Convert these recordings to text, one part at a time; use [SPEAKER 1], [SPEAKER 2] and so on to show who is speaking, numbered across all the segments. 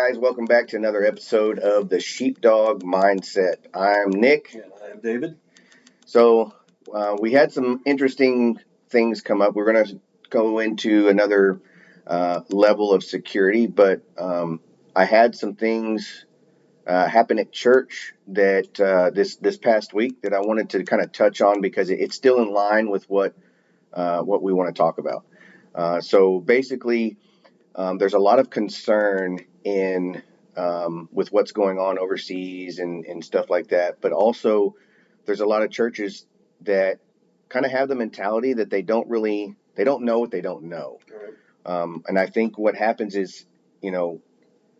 [SPEAKER 1] guys, welcome back to another episode of the Sheepdog Mindset. I'm Nick.
[SPEAKER 2] And I am David.
[SPEAKER 1] So we had some interesting things come up. We're going to go into another level of security, but I had some things happen at church that this past week that I wanted to kind of touch on because it's still in line with what we want to talk about. So basically, there's a lot of concern in with what's going on overseas and stuff like that. But also, there's a lot of churches that kind of have the mentality that they don't know what they don't know.
[SPEAKER 2] Right.
[SPEAKER 1] And I think what happens is,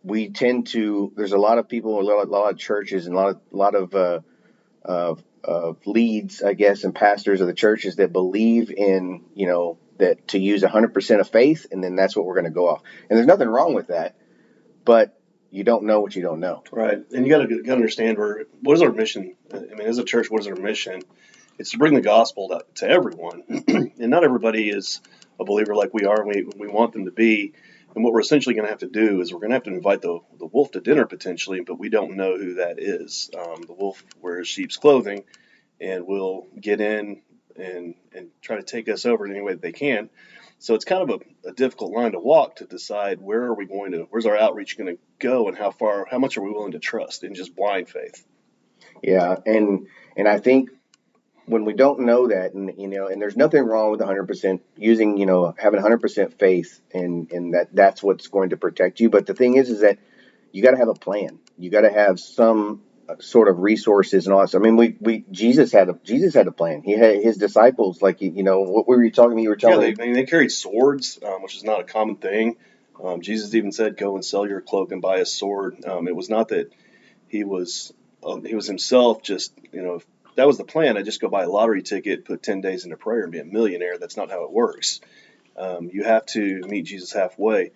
[SPEAKER 1] we tend to. There's a lot of people, a lot of churches, and a lot of leads, I guess, and pastors of the churches that believe in, that to use 100% of faith, and then that's what we're going to go off. And there's nothing wrong with that, but you don't know what you don't know.
[SPEAKER 2] Right. And you got to understand what is our mission? I mean, as a church, what is our mission? It's to bring the gospel to everyone. And not everybody is a believer like we are, and we want them to be. And what we're essentially going to have to do is we're going to have to invite the wolf to dinner potentially, but we don't know who that is. The wolf wears sheep's clothing and will get in and try to take us over in any way that they can. So it's kind of a difficult line to walk to decide where's our outreach going to go, and how much are we willing to trust in just blind faith?
[SPEAKER 1] Yeah, and I think when we don't know that, and there's nothing wrong with 100% using, having 100% faith in that's what's going to protect you. But the thing is that you got to have a plan. You got to have some sort of resources and all that. So, I mean, Jesus had a plan. He had his disciples, like, what were you talking? You were telling
[SPEAKER 2] me. They carried swords, which is not a common thing. Jesus even said, "Go and sell your cloak and buy a sword." It was not that he was himself. Just if that was the plan, I'd just go buy a lottery ticket, put 10 days into prayer, and be a millionaire. That's not how it works. You have to meet Jesus halfway,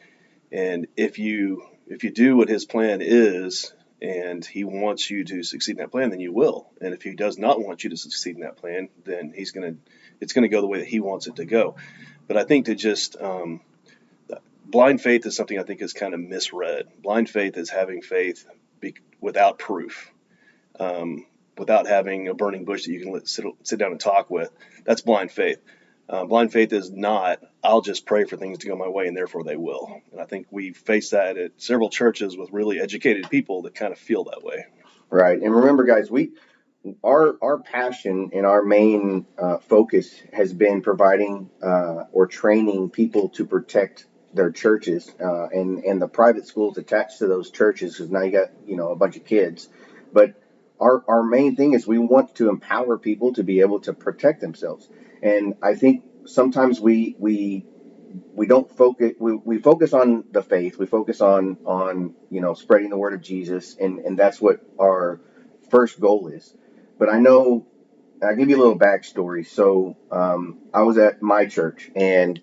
[SPEAKER 2] and if you do what his plan is, and he wants you to succeed in that plan, then you will. And if he does not want you to succeed in that plan, then it's going to go the way that he wants it to go. But I think blind faith is something I think is kind of misread. Blind faith is having faith without proof, without having a burning bush that you can sit down and talk with. That's blind faith. Blind faith is not, I'll just pray for things to go my way and therefore they will. And I think we face that at several churches with really educated people that kind of feel that way.
[SPEAKER 1] Right. And remember, guys, our passion and our main focus has been providing or training people to protect their churches and the private schools attached to those churches, because now you got, a bunch of kids. But our main thing is we want to empower people to be able to protect themselves. And I think sometimes we don't focus. We focus on the faith. We focus on spreading the word of Jesus, and that's what our first goal is. But I know I'll give you a little backstory. So I was at my church, and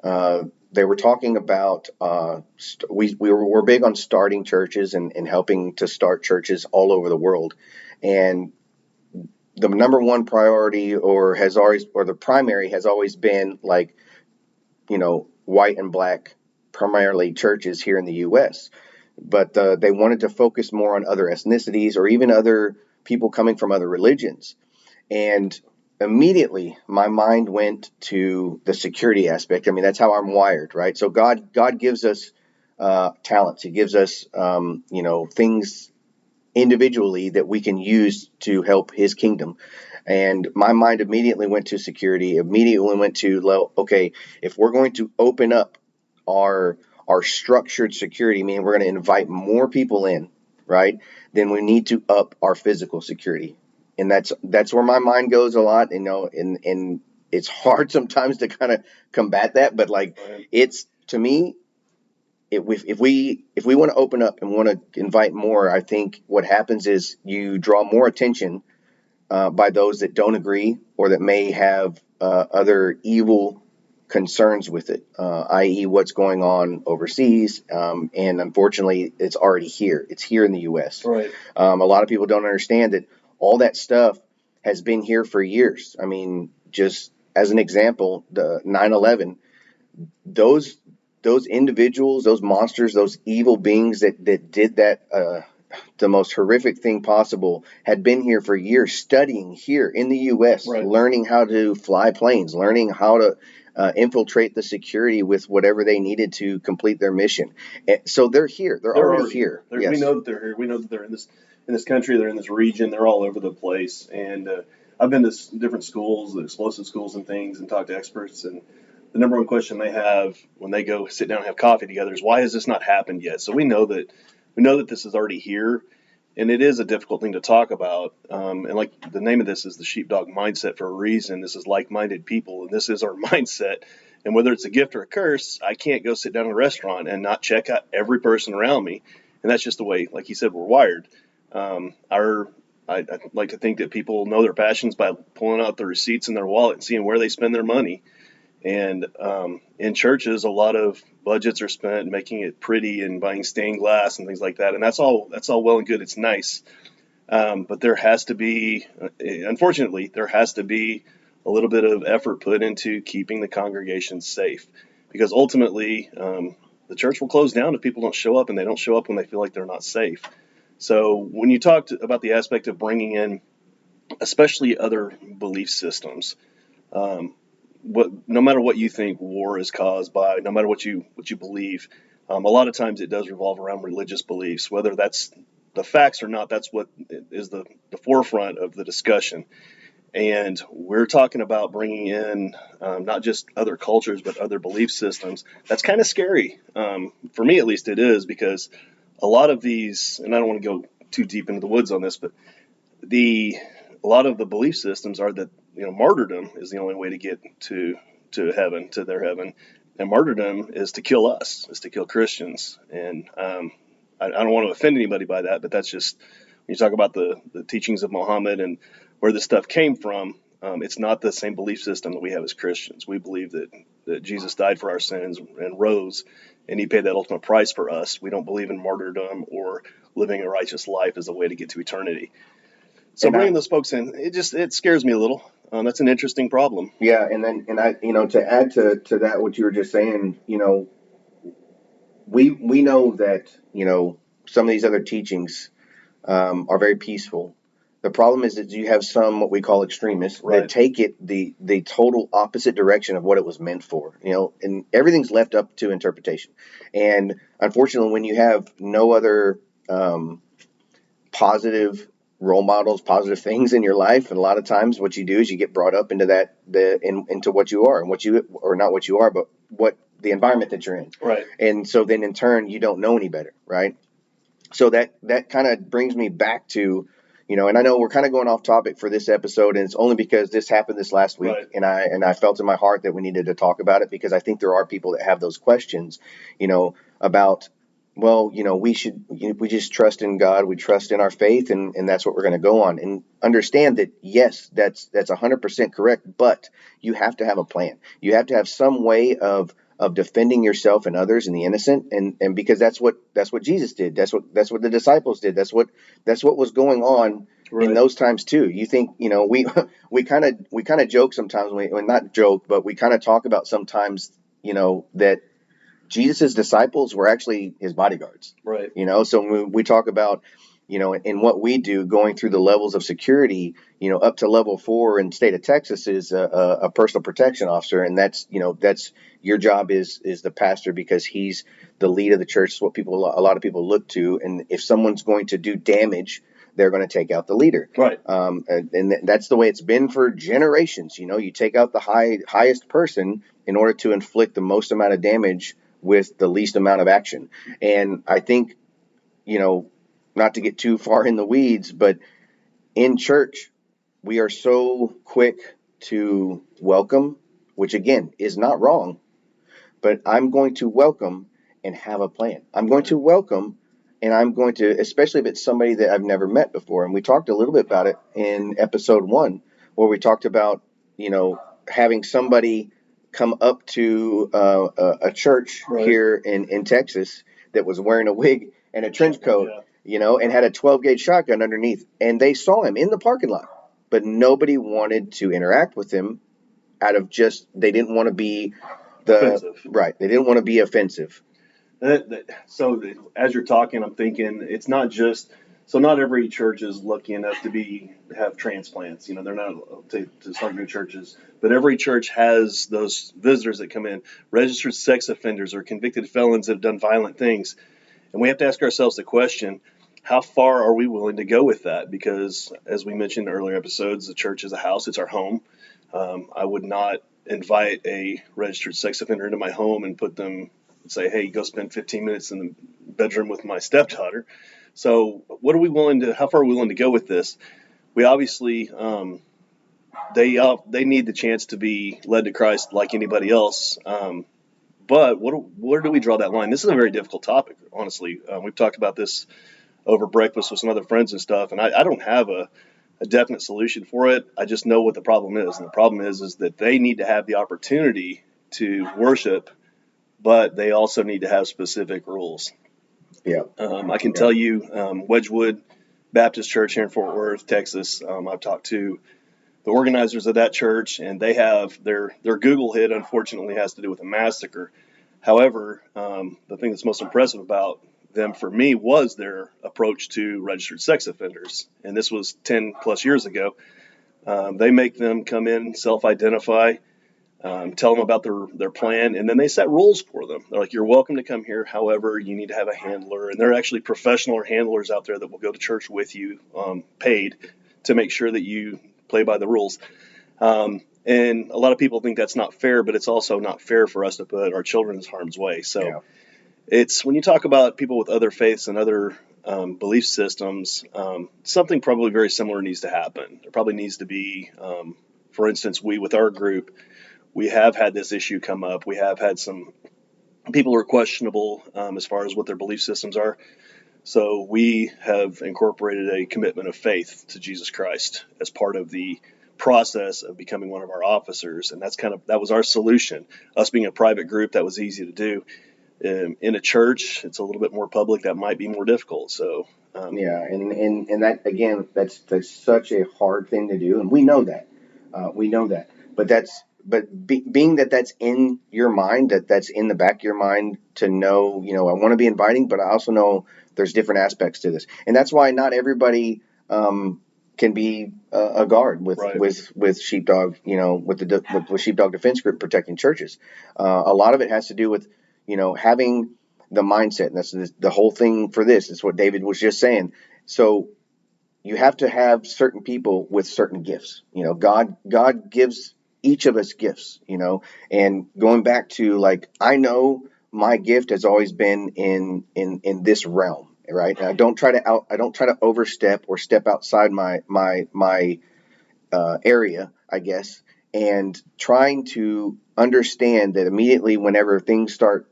[SPEAKER 1] they were talking about we're big on starting churches and helping to start churches all over the world, and the number one priority or the primary has always been, like, white and black, primarily churches here in the U.S. But they wanted to focus more on other ethnicities or even other people coming from other religions. And immediately my mind went to the security aspect. I mean, that's how I'm wired, right? So God gives us talents. He gives us, things individually that we can use to help his kingdom. And my mind immediately went to security, immediately went to, okay, if we're going to open up our structured security, meaning we're going to invite more people in, right, then we need to up our physical security. And that's where my mind goes a lot, and it's hard sometimes to kind of combat that. But it's, to me, if we want to open up and want to invite more, I think what happens is you draw more attention by those that don't agree or that may have other evil concerns with it, i.e. what's going on overseas. And unfortunately, it's already here. It's here in the U.S.
[SPEAKER 2] Right.
[SPEAKER 1] A lot of people don't understand that all that stuff has been here for years. I mean, just as an example, the 9/11, those those individuals, those monsters, those evil beings that did that, the most horrific thing possible, had been here for years, studying here in the U.S.,
[SPEAKER 2] Right.
[SPEAKER 1] learning how to fly planes, learning how to infiltrate the security with whatever they needed to complete their mission. So they're here. They're already here.
[SPEAKER 2] We
[SPEAKER 1] Yes.
[SPEAKER 2] know that they're here. We know that they're in this country. They're in this region. They're all over the place. And I've been to different schools, the explosive schools and things, and talked to experts. And the number one question they have when they go sit down and have coffee together is, why has this not happened yet? So we know that this is already here, and it is a difficult thing to talk about. And like the name of this is the Sheepdog mindset for a reason. This is like-minded people, and this is our mindset. And whether it's a gift or a curse, I can't go sit down in a restaurant and not check out every person around me. And that's just the way, like he said, we're wired. I like to think that people know their passions by pulling out the receipts in their wallet and seeing where they spend their money. And in churches, a lot of budgets are spent making it pretty and buying stained glass and things like that. And that's all well and good. It's nice. But there has to be, unfortunately, there has to be a little bit of effort put into keeping the congregation safe, because ultimately the church will close down if people don't show up, and they don't show up when they feel like they're not safe. So when you talked about the aspect of bringing in, especially other belief systems, no matter what you think war is caused by, no matter what you believe, a lot of times it does revolve around religious beliefs, whether that's the facts or not. That's what is the forefront of the discussion. And we're talking about bringing in not just other cultures, but other belief systems. That's kind of scary. For me, at least, it is, because a lot of these, and I don't want to go too deep into the woods on this, but a lot of the belief systems are that, martyrdom is the only way to get to heaven, to their heaven. And martyrdom is to kill us, is to kill Christians. And I don't want to offend anybody by that, but that's just, when you talk about the teachings of Muhammad and where this stuff came from, it's not the same belief system that we have as Christians. We believe that Jesus died for our sins and rose, and he paid that ultimate price for us. We don't believe in martyrdom or living a righteous life as a way to get to eternity. So bringing those folks in, it scares me a little. That's an interesting problem.
[SPEAKER 1] Yeah, and I, to add to that, what you were just saying, we know that, some of these other teachings are very peaceful. The problem is that you have some what we call extremists that take it the total opposite direction of what it was meant for. And everything's left up to interpretation. And unfortunately, when you have no other positive role models, positive things in your life, and a lot of times what you do is you get brought up into into what you are, and what you, or not what you are, but what the environment that you're in.
[SPEAKER 2] Right.
[SPEAKER 1] And so then in turn you don't know any better, right? So that kind of brings me back to, and I know we're kind of going off topic for this episode, and it's only because this happened this last week,
[SPEAKER 2] Right.
[SPEAKER 1] and I felt in my heart that we needed to talk about it, because I think there are people that have those questions, about, well, we just trust in God, we trust in our faith, and that's what we're going to go on, and understand that, yes, that's 100% correct, but you have to have a plan. You have to have some way of defending yourself and others and the innocent, and because that's what Jesus did. That's what the disciples did. That's what was going on in those times too. You think, we kind of joke sometimes, not joke, but we kind of talk about sometimes, that Jesus's disciples were actually his bodyguards.
[SPEAKER 2] Right.
[SPEAKER 1] So when we talk about, in what we do, going through the levels of security, up to level 4 in the state of Texas is a personal protection officer. And that's your job is the pastor, because he's the lead of the church. It's what a lot of people look to. And if someone's going to do damage, they're going to take out the leader.
[SPEAKER 2] Right.
[SPEAKER 1] And that's the way it's been for generations. You take out the highest person in order to inflict the most amount of damage with the least amount of action. And I think, not to get too far in the weeds, but in church, we are so quick to welcome, which again is not wrong, but I'm going to welcome and have a plan. I'm going to welcome, and I'm going to, especially if it's somebody that I've never met before. And we talked a little bit about it in episode 1, where we talked about, having somebody come up to a church here in Texas that was wearing a wig and a trench coat, and had a 12-gauge shotgun underneath. And they saw him in the parking lot, but nobody wanted to interact with him out of just, they didn't want to be,
[SPEAKER 2] offensive.
[SPEAKER 1] Right. They didn't want to be offensive.
[SPEAKER 2] So as you're talking, I'm thinking it's not just so not every church is lucky enough to have transplants. You know, they're not to start new churches, but every church has those visitors that come in, registered sex offenders or convicted felons that have done violent things, and we have to ask ourselves the question: how far are we willing to go with that? Because as we mentioned in earlier episodes, the church is a house; it's our home. I would not invite a registered sex offender into my home and put them say, hey, go spend 15 minutes in the bedroom with my stepdaughter. So how far are we willing to go with this? We obviously, they need the chance to be led to Christ like anybody else. But where do we draw that line? This is a very difficult topic, honestly. We've talked about this over breakfast with some other friends and stuff, and I don't have a definite solution for it. I just know what the problem is, and the problem is that they need to have the opportunity to worship, but they also need to have specific rules.
[SPEAKER 1] Yeah.
[SPEAKER 2] I can tell you, Wedgwood Baptist Church here in Fort Worth, Texas. I've talked to the organizers of that church, and they have their Google hit. Unfortunately, has to do with a massacre. However, the thing that's most impressive about them for me was their approach to registered sex offenders, and this was 10 plus years ago. They make them come in, self-identify, tell them about their plan, and then they set rules for them. They're like, you're welcome to come here. However, you need to have a handler. And there are actually professional handlers out there that will go to church with you, paid, to make sure that you play by the rules. And a lot of people think that's not fair, but it's also not fair for us to put our children in harm's way. So it's when you talk about people with other faiths and other belief systems, something probably very similar needs to happen. There probably needs to be, for instance, with our group, we have had this issue come up. We have had some people who are questionable as far as what their belief systems are. So we have incorporated a commitment of faith to Jesus Christ as part of the process of becoming one of our officers. And that was our solution. Us being a private group, that was easy to do. In a church, it's a little bit more public. That might be more difficult. So
[SPEAKER 1] yeah, and that again, that's such a hard thing to do, and we know that. We know that. Being that that's in your mind, that's in the back of your mind to know, I want to be inviting, but I also know there's different aspects to this, and that's why not everybody can be a guard with Sheepdog, with Sheepdog Defense Group protecting churches. A lot of it has to do with having the mindset, and that's the whole thing for this. It's what David was just saying. So you have to have certain people with certain gifts. God gives each of us gifts, and going back to, like, I know my gift has always been in this realm, right? And I don't try to overstep or step outside my area, I guess, and trying to understand that immediately whenever things start,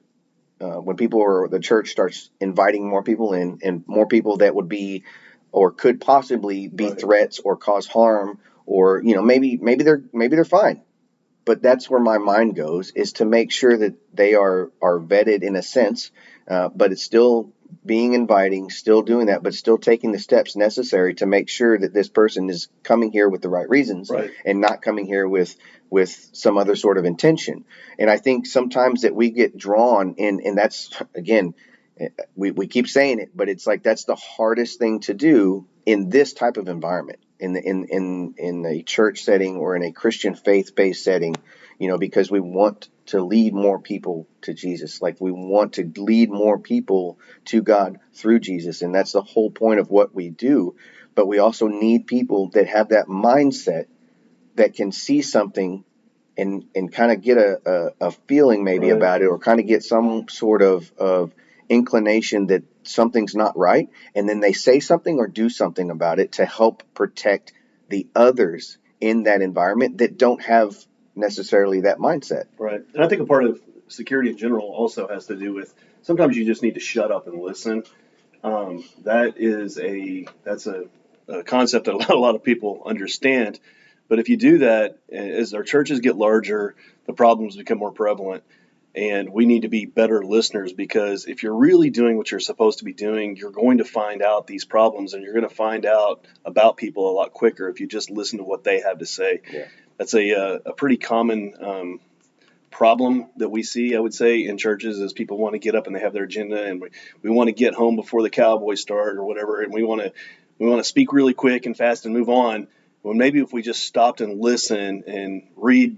[SPEAKER 1] when people or the church starts inviting more people in, and more people that would be or could possibly be threats or cause harm, or maybe they're fine, but that's where my mind goes, is to make sure that they are vetted in a sense, but it's still being inviting, still doing that, but still taking the steps necessary to make sure that this person is coming here with the right reasons, and not coming here with some other sort of intention. And I think sometimes that we get drawn in, and that's, again, we keep saying it, but it's like that's the hardest thing to do in this type of environment, in a church setting or in a Christian faith-based setting, because we want to lead more people to Jesus. Like, we want to lead more people to God through Jesus, and that's the whole point of what we do. But we also need people that have that mindset, that can see something and kind of get a feeling maybe about it, or kind of get some sort of inclination that something's not right, and then they say something or do something about it to help protect the others in that environment that don't have necessarily that mindset.
[SPEAKER 2] Right. And I think a part of security in general also has to do with sometimes you just need to shut up and listen. That's a concept that a lot of people understand. But if you do that, as our churches get larger, the problems become more prevalent. And we need to be better listeners, because if you're really doing what you're supposed to be doing, you're going to find out these problems, and you're going to find out about people a lot quicker if you just listen to what they have to say.
[SPEAKER 1] Yeah.
[SPEAKER 2] That's a pretty common problem that we see, I would say, in churches is people want to get up and they have their agenda, and we want to get home before the Cowboys start or whatever, and we want to speak really quick and fast and move on. Well, maybe if we just stopped and listen and read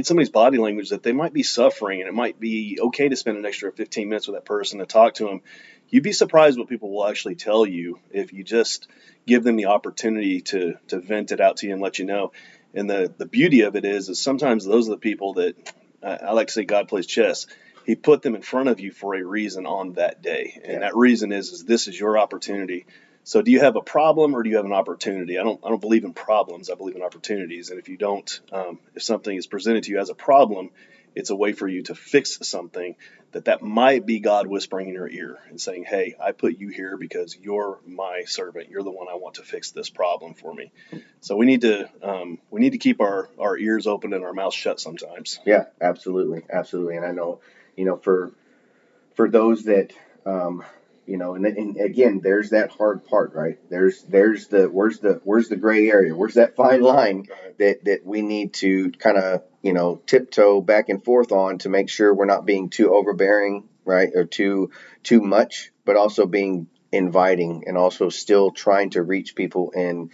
[SPEAKER 2] somebody's body language, that they might be suffering, and it might be okay to spend an extra 15 minutes with that person to talk to them. You'd be surprised what people will actually tell you if you just give them the opportunity to vent it out to you and let you know. And the beauty of it is sometimes those are the people that I like to say God plays chess. He put them in front of you for a reason on that day, and that reason is this is your opportunity. So do you have a problem or do you have an opportunity? I don't believe in problems. I believe in opportunities. And if you don't, if something is presented to you as a problem, it's a way for you to fix something that might be God whispering in your ear and saying, hey, I put you here because you're my servant. You're the one I want to fix this problem for me. So we need to keep our ears open and our mouths shut sometimes.
[SPEAKER 1] Yeah, absolutely, absolutely. And I know, for those that, and again, there's that hard part, right? There's where's the gray area? Where's that fine line that we need to kind of, tiptoe back and forth on to make sure we're not being too overbearing, right? Or too much, but also being inviting and also still trying to reach people and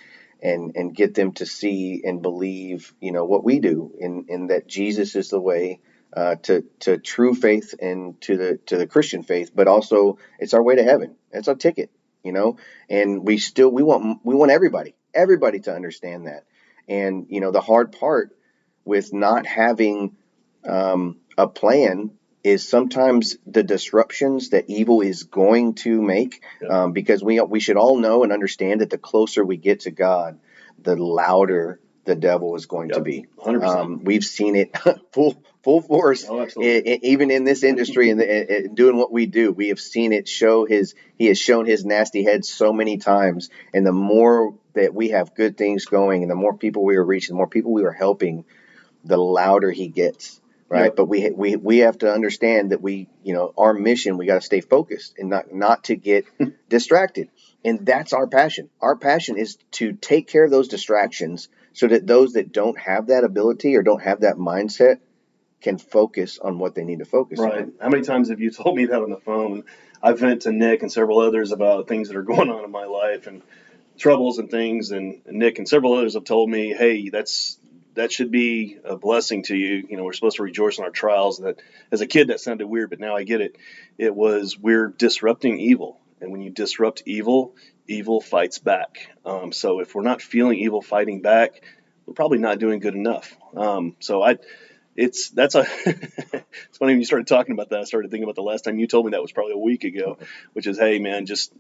[SPEAKER 1] get them to see and believe, what we do, in that Jesus is the way to true faith and to the Christian faith, but also it's our way to heaven. It's our ticket, and we want everybody to understand that. And the hard part with not having a plan is sometimes the disruptions that evil is going to make, because we should all know and understand that the closer we get to God, the louder the devil is going to be.
[SPEAKER 2] 100%.
[SPEAKER 1] We've seen it full force, even in this industry and doing what we do. We have seen it he has shown his nasty head so many times. And the more that we have good things going and the more people we are reaching, the more people we are helping, the louder he gets. Right. Yep. But we have to understand that our mission, we got to stay focused and not to get distracted. And that's our passion. Our passion is to take care of those distractions so that those that don't have that ability or don't have that mindset can focus on what they need to focus on.
[SPEAKER 2] Right. How many times have you told me that on the phone? I vent to Nick and several others about things that are going on in my life and troubles and things. And Nick and several others have told me, hey, that should be a blessing to you. We're supposed to rejoice in our trials. That as a kid, that sounded weird, but now I get it. It was, we're disrupting evil. And when you disrupt evil, evil fights back. So if we're not feeling evil fighting back, we're probably not doing good enough. It's funny when you started talking about that. I started thinking about the last time you told me that was probably a week ago, which is, hey man, just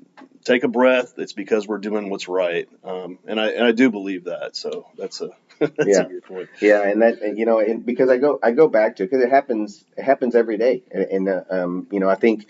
[SPEAKER 2] take a breath. It's because we're doing what's right. And I do believe that. So that's a good point.
[SPEAKER 1] Yeah. And that, and because I go back to, because it happens every day. And I think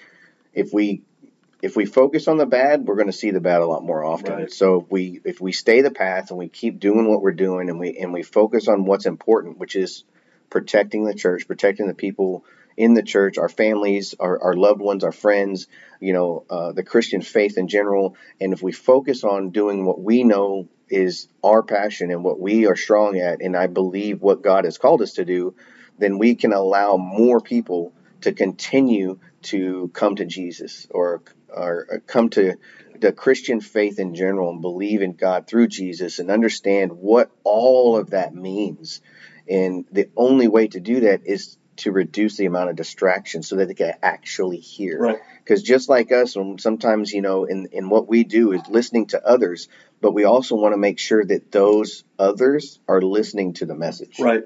[SPEAKER 1] if we focus on the bad, we're going to see the bad a lot more often.
[SPEAKER 2] Right.
[SPEAKER 1] So if we stay the path and we keep doing what we're doing and we focus on what's important, which is protecting the church, protecting the people in the church, our families, our loved ones, our friends, the Christian faith in general. And if we focus on doing what we know is our passion and what we are strong at, and I believe what God has called us to do, then we can allow more people to continue to come to Jesus or come to the Christian faith in general and believe in God through Jesus and understand what all of that means. And the only way to do that is to reduce the amount of distraction so that they can actually hear.
[SPEAKER 2] Right.
[SPEAKER 1] Because just like us, sometimes, in what we do is listening to others, but we also want to make sure that those others are listening to the message.
[SPEAKER 2] Right.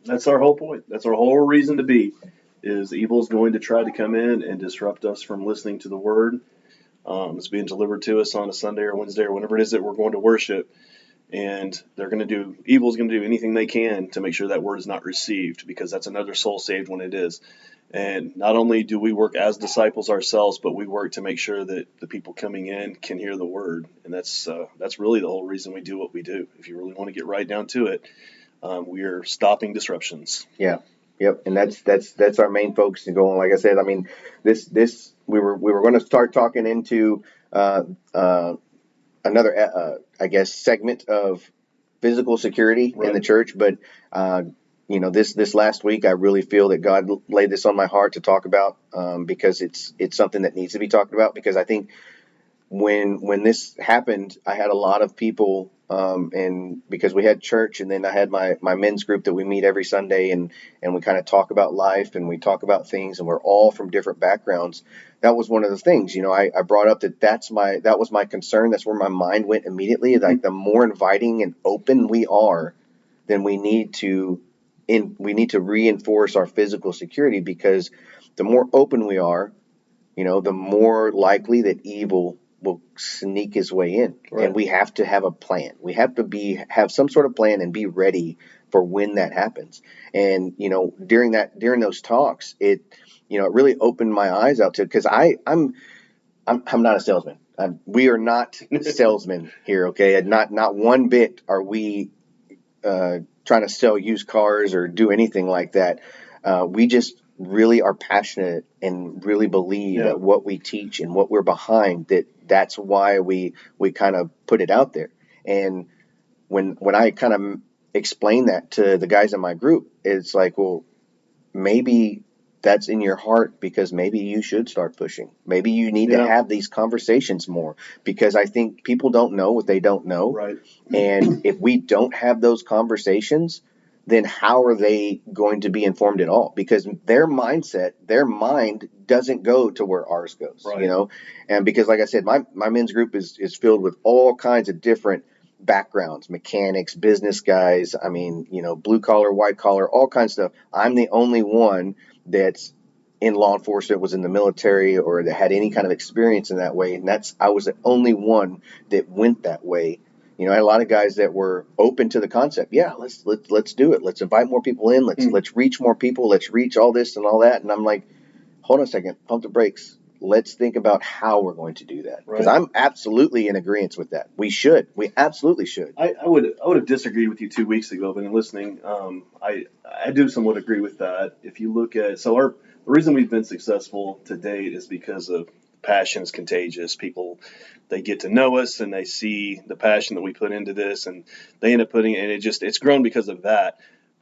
[SPEAKER 2] That's our whole point. That's our whole reason to be, is evil is going to try to come in and disrupt us from listening to the word. It's being delivered to us on a Sunday or Wednesday or whenever it is that we're going to worship. And evil is going to do anything they can to make sure that word is not received, because that's another soul saved when it is. And not only do we work as disciples ourselves, but we work to make sure that the people coming in can hear the word. And that's really the whole reason we do what we do. If you really want to get right down to it, we are stopping disruptions.
[SPEAKER 1] Yeah. Yep. And that's our main focus and going. Like I said, I mean, this we were going to start talking into another, I guess, segment of physical security in the church, but this last week, I really feel that God laid this on my heart to talk about, because it's something that needs to be talked about. Because I think when this happened, I had a lot of people, and because we had church, and then I had my men's group that we meet every Sunday, and we kind of talk about life, and we talk about things, and we're all from different backgrounds. That was one of the things, I brought up that was my concern. That's where my mind went immediately. Like, the more inviting and open we are, then we need to reinforce our physical security, because the more open we are, the more likely that evil will sneak his way in.
[SPEAKER 2] Right.
[SPEAKER 1] And we have to have a plan. We have to have some sort of plan and be ready for when that happens. And during those talks, it really opened my eyes out to, because I'm not a salesman. We are not salesmen here, okay? And not one bit are we trying to sell used cars or do anything like that. We just really are passionate and really believe that what we teach and what we're behind, that's why we kind of put it out there. And when I kind of explain that to the guys in my group, it's like, well, maybe that's in your heart, because maybe you should start pushing. Maybe you need to have these conversations more, because I think people don't know what they don't know.
[SPEAKER 2] Right.
[SPEAKER 1] And if we don't have those conversations, then how are they going to be informed at all? Because their mind doesn't go to where ours goes,
[SPEAKER 2] Right.
[SPEAKER 1] And because, like I said, my men's group is filled with all kinds of different backgrounds, mechanics, business guys. I mean, blue collar, white collar, all kinds of stuff. I'm the only one that's in law enforcement, was in the military, or that had any kind of experience in that way. And I was the only one that went that way. I had a lot of guys that were open to the concept. Yeah, let's do it. Let's invite more people in. Let's reach more people. Let's reach all this and all that. And I'm like, hold on a second, pump the brakes. Let's think about how we're going to do that. Because I'm absolutely in agreement with that. We absolutely should.
[SPEAKER 2] I would have disagreed with you 2 weeks ago, but in listening, I do somewhat agree with that. If you look at the reason we've been successful to date is because of passion is contagious. People, they get to know us and they see the passion that we put into this, and they end up it's grown because of that.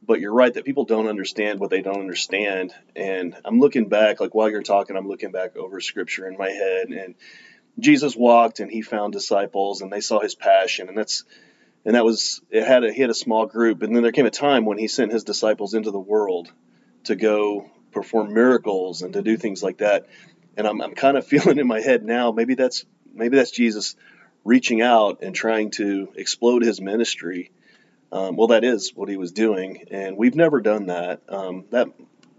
[SPEAKER 2] But you're right that people don't understand what they don't understand. And I'm looking back, like while you're talking, I'm looking back over scripture in my head, and Jesus walked and he found disciples and they saw his passion, and he had a small group, and then there came a time when he sent his disciples into the world to go perform miracles and to do things like that. And I'm kind of feeling in my head now, maybe that's Jesus reaching out and trying to explode his ministry. Well, that is what he was doing, and we've never done that.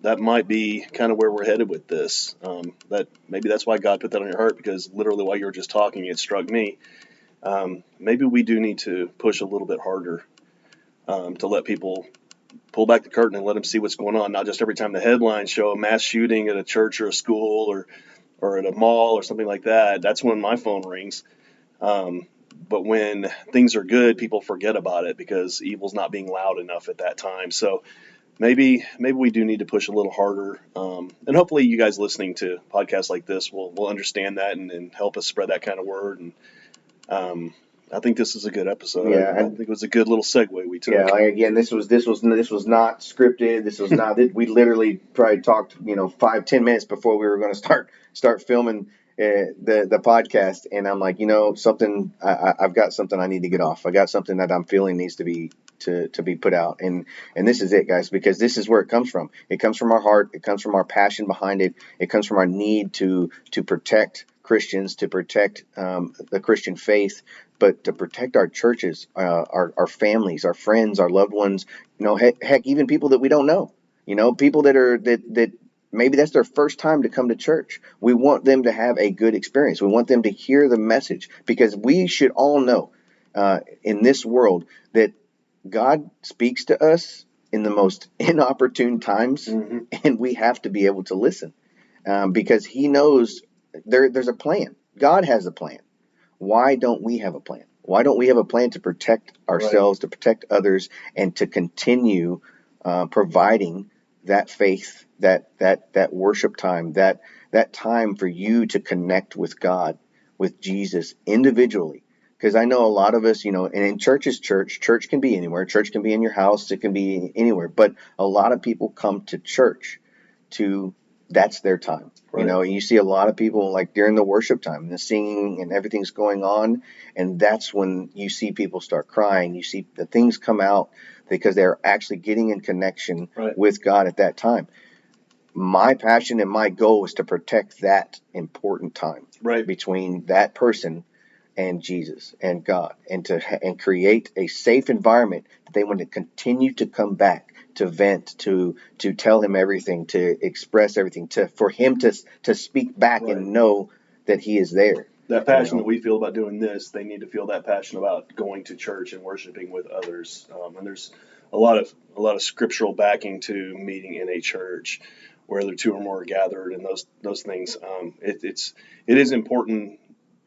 [SPEAKER 2] That might be kind of where we're headed with this. That maybe that's why God put that on your heart, because literally while you were just talking, it struck me. Maybe we do need to push a little bit harder, to let people pull back the curtain and let them see what's going on. Not just every time the headlines show a mass shooting at a church or a school or at a mall or something like that. That's when my phone rings. But when things are good, people forget about it because evil's not being loud enough at that time. So maybe we do need to push a little harder. And hopefully you guys listening to podcasts like this will understand that and help us spread that kind of word. And I think this is a good episode.
[SPEAKER 1] Yeah,
[SPEAKER 2] I think it was a good little segue we took.
[SPEAKER 1] Yeah, like, again, this was not scripted. This was not. We literally probably talked 5-10 minutes before we were going to start filming the podcast, and I'm like, something. I've got something I need to get off. I got something that I'm feeling needs to be put out, and this is it, guys, because this is where it comes from. It comes from our heart. It comes from our passion behind it. It comes from our need to protect Christians, to protect the Christian faith, but to protect our churches, our families, our friends, our loved ones. Heck, even people that we don't know. People that maybe that's their first time to come to church. We want them to have a good experience. We want them to hear the message, because we should all know in this world that God speaks to us in the most inopportune times, and we have to be able to listen, because He knows there's a plan. God has a plan. Why don't we have a plan? Why don't we have a plan to protect ourselves, to protect others, and to continue providing that faith, that worship time, that time for you to connect with God, with Jesus individually, Because I know a lot of us, and in church is church. Church can be anywhere. Church can be in your house. It can be anywhere. But a lot of people come to church to that's their time.
[SPEAKER 2] Right.
[SPEAKER 1] And you see a lot of people like during the worship time, the singing and everything's going on, and that's when you see people start crying. You see the things come out because they're actually getting in connection
[SPEAKER 2] Right.
[SPEAKER 1] with God at that time. My passion and my goal is to protect that important time
[SPEAKER 2] Right.
[SPEAKER 1] between that person and Jesus and God, and create a safe environment that they want to continue to come back to vent, to tell him everything, to express everything, for him to speak back
[SPEAKER 2] Right.
[SPEAKER 1] and know that he is there.
[SPEAKER 2] That passion that we feel about doing this, they need to feel that passion about going to church and worshiping with others. And there's a lot of scriptural backing to meeting in a church where the two or more are gathered, and those things. It is important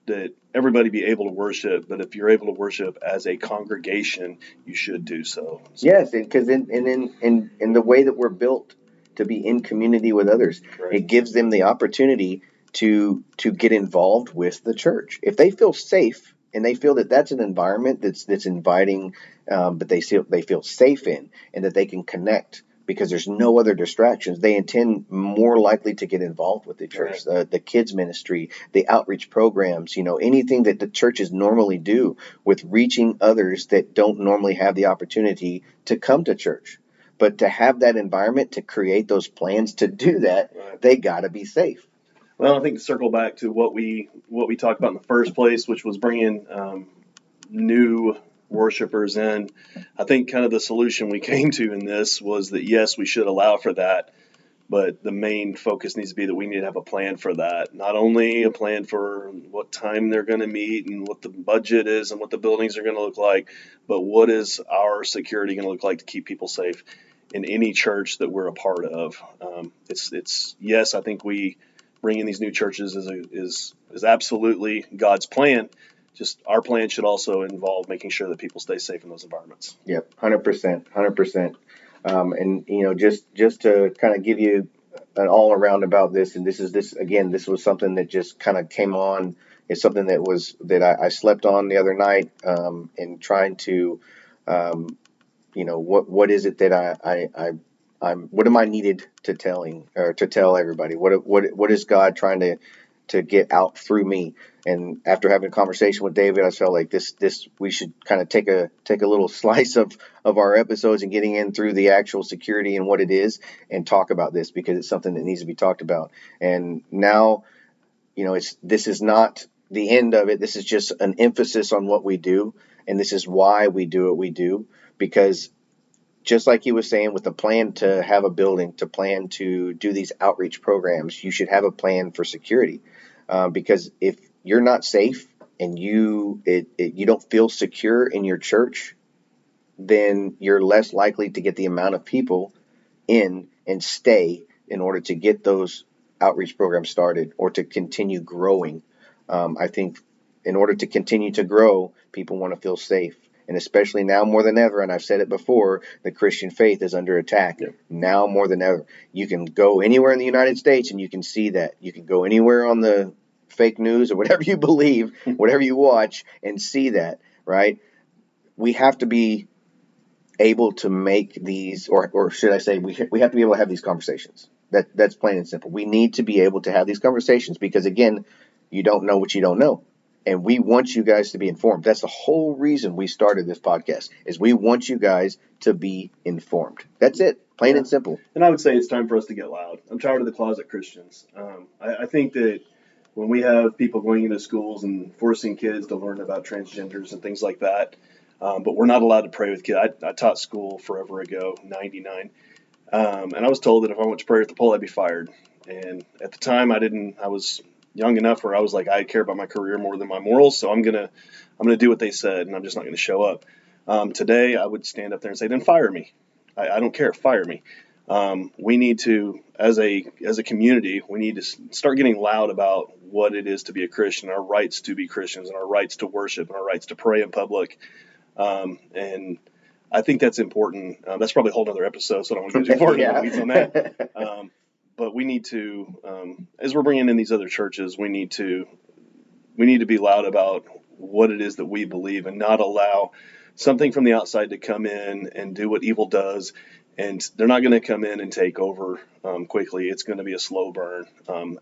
[SPEAKER 2] that everybody be able to worship, but if you're able to worship as a congregation, you should do so.
[SPEAKER 1] Yes, because in the way that we're built to be in community with others,
[SPEAKER 2] Right.
[SPEAKER 1] it gives them the opportunity to get involved with the church. If they feel safe and they feel that that's an environment that's inviting, but they feel safe in, and that they can connect because there's no other distractions, they intend more likely to get involved with the church,
[SPEAKER 2] Right.
[SPEAKER 1] the kids ministry, the outreach programs, anything that the churches normally do with reaching others that don't normally have the opportunity to come to church. But to have that environment, to create those plans to do that,
[SPEAKER 2] Right.
[SPEAKER 1] they got to be safe.
[SPEAKER 2] Well, I think to circle back to what we talked about in the first place, which was bringing new worshipers in. I think kind of the solution we came to in this was that yes, we should allow for that, but the main focus needs to be that we need to have a plan for that. Not only a plan for what time they're going to meet and what the budget is and what the buildings are going to look like, but what is our security going to look like to keep people safe in any church that we're a part of. It's yes, I think we bringing these new churches is absolutely God's plan. Just our plan should also involve making sure that people stay safe in those environments.
[SPEAKER 1] Yep, 100%, 100%. And just to kind of give you an all around about this, and this again, this was something that just kind of came on. It's something that I slept on the other night, in trying to, what is it that what am I needed to tell everybody? What is God trying to get out through me? And after having a conversation with David, I felt like this we should kind of take a little slice of our episodes and getting in through the actual security and what it is, and talk about this because it's something that needs to be talked about. And now, this is not the end of it. This is just an emphasis on what we do, and this is why we do what we do, because just like he was saying, with the plan to have a building, to plan to do these outreach programs, you should have a plan for security. Because if you're not safe and you don't feel secure in your church, then you're less likely to get the amount of people in and stay in order to get those outreach programs started or to continue growing. I think in order to continue to grow, people want to feel safe. And especially now more than ever, and I've said it before, the Christian faith is under attack.
[SPEAKER 2] Yep.
[SPEAKER 1] Now more than ever. You can go anywhere in the United States and you can see that. You can go anywhere on the fake news or whatever you believe, whatever you watch, and see that, right? We have to be able to make these, or should I say, we have to be able to have these conversations. That's plain and simple. We need to be able to have these conversations because, again, you don't know what you don't know. And we want you guys to be informed. That's the whole reason we started this podcast, is we want you guys to be informed. That's it. Plain and simple.
[SPEAKER 2] And I would say it's time for us to get loud. I'm tired of the closet Christians. I think that when we have people going into schools and forcing kids to learn about transgenders and things like that, but we're not allowed to pray with kids. I taught school forever ago, 99. And I was told that if I went to pray at the pole, I'd be fired. And at the time, I was young enough where I was like, I care about my career more than my morals, so I'm gonna do what they said, and I'm just not gonna show up. Today, I would stand up there and say, then fire me. I don't care, fire me. We need to, as a community, we need to start getting loud about what it is to be a Christian, our rights to be Christians, and our rights to worship, and our rights to pray in public. And I think that's important. That's probably a whole other episode, so I don't want to get too far into the weeds on that. But we need to, as we're bringing in these other churches, we need to be loud about what it is that we believe and not allow something from the outside to come in and do what evil does. And they're not going to come in and take over quickly. It's going to be a slow burn,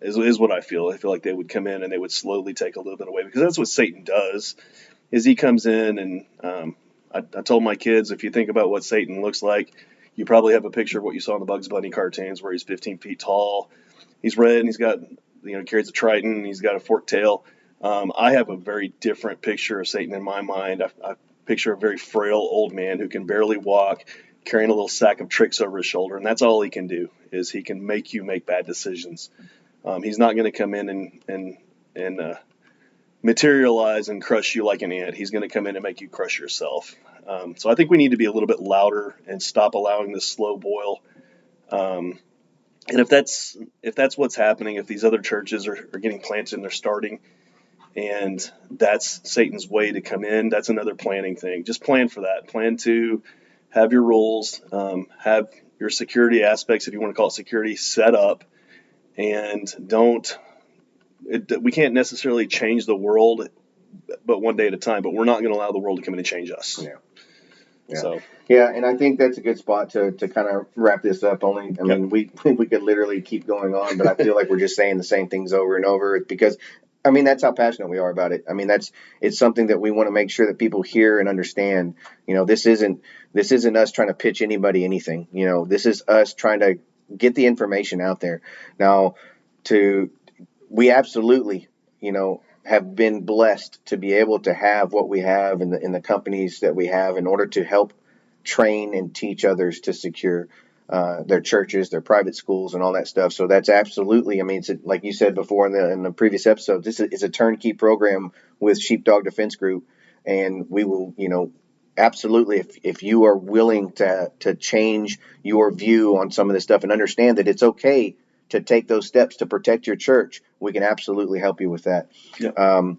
[SPEAKER 2] is what I feel. I feel like they would come in and they would slowly take a little bit away, because that's what Satan does. Is he comes in and I told my kids, if you think about what Satan looks like, you probably have a picture of what you saw in the Bugs Bunny cartoons, where he's 15 feet tall, he's red, and he's got, carries a trident, and he's got a forked tail. I have a very different picture of Satan in my mind. I picture a very frail old man who can barely walk, carrying a little sack of tricks over his shoulder, and that's all he can do, is he can make you make bad decisions. He's not going to come in and materialize and crush you like an ant. He's going to come in and make you crush yourself. So I think we need to be a little bit louder and stop allowing this slow boil. And if that's what's happening, if these other churches are getting planted and they're starting, and that's Satan's way to come in, that's another planning thing. Just plan for that. Plan to have your rules, have your security aspects, if you want to call it security, set up, and we can't necessarily change the world, but one day at a time. But we're not going to allow the world to come in and change us.
[SPEAKER 1] Yeah. Yeah.
[SPEAKER 2] So.
[SPEAKER 1] Yeah, and I think that's a good spot to kind of wrap this up. I mean, we could literally keep going on, but I feel like we're just saying the same things over and over. It's because, I mean, that's how passionate we are about it. I mean, it's something that we want to make sure that people hear and understand. This isn't us trying to pitch anybody anything. This is us trying to get the information out there. Now, we absolutely, have been blessed to be able to have what we have in the companies that we have in order to help train and teach others to secure their churches, their private schools, and all that stuff. So that's absolutely, I mean, it's like you said before in the previous episode, this is a turnkey program with Sheepdog Defense Group, and we will, absolutely, if you are willing to change your view on some of this stuff and understand that it's okay to take those steps to protect your church, we can absolutely help you with that.
[SPEAKER 2] Yeah.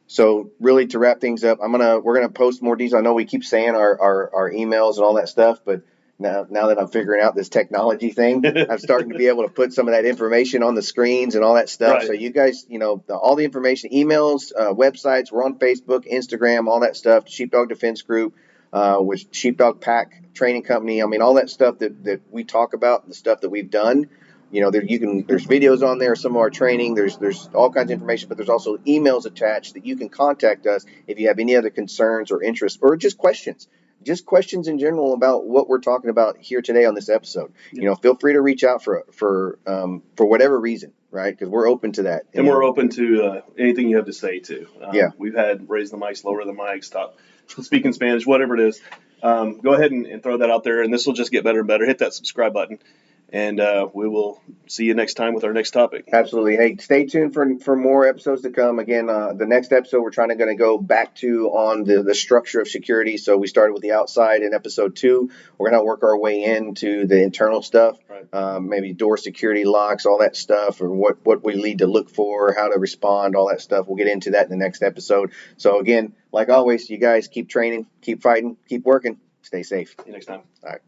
[SPEAKER 1] So really, to wrap things up, we're gonna post more details. I know we keep saying our emails and all that stuff, but now that I'm figuring out this technology thing, I'm starting to be able to put some of that information on the screens and all that stuff.
[SPEAKER 2] Right.
[SPEAKER 1] So you guys, all the information, emails, websites, we're on Facebook, Instagram, all that stuff. Sheepdog Defense Group, with Sheepdog Pack Training Company. I mean, all that stuff that we talk about, the stuff that we've done. There's videos on there, some of our training, there's all kinds of information, but there's also emails attached that you can contact us if you have any other concerns or interests, or just questions in general about what we're talking about here today on this episode.
[SPEAKER 2] Yeah.
[SPEAKER 1] Feel free to reach out for whatever reason, right? Because we're open to that.
[SPEAKER 2] And we're open to anything you have to say too.
[SPEAKER 1] Yeah.
[SPEAKER 2] We've had raise the mics, lower the mics, stop speaking Spanish, whatever it is. Go ahead and throw that out there, and this will just get better and better. Hit that subscribe button. And we will see you next time with our next topic.
[SPEAKER 1] Absolutely. Hey, stay tuned for more episodes to come. Again, the next episode, we're going to go back on the structure of security. So we started with the outside in episode 2. We're going to work our way into the internal stuff,
[SPEAKER 2] right.
[SPEAKER 1] Maybe door security locks, all that stuff, or what we need to look for, how to respond, all that stuff. We'll get into that in the next episode. So again, like always, you guys keep training, keep fighting, keep working, stay safe.
[SPEAKER 2] See you next time.
[SPEAKER 1] All right.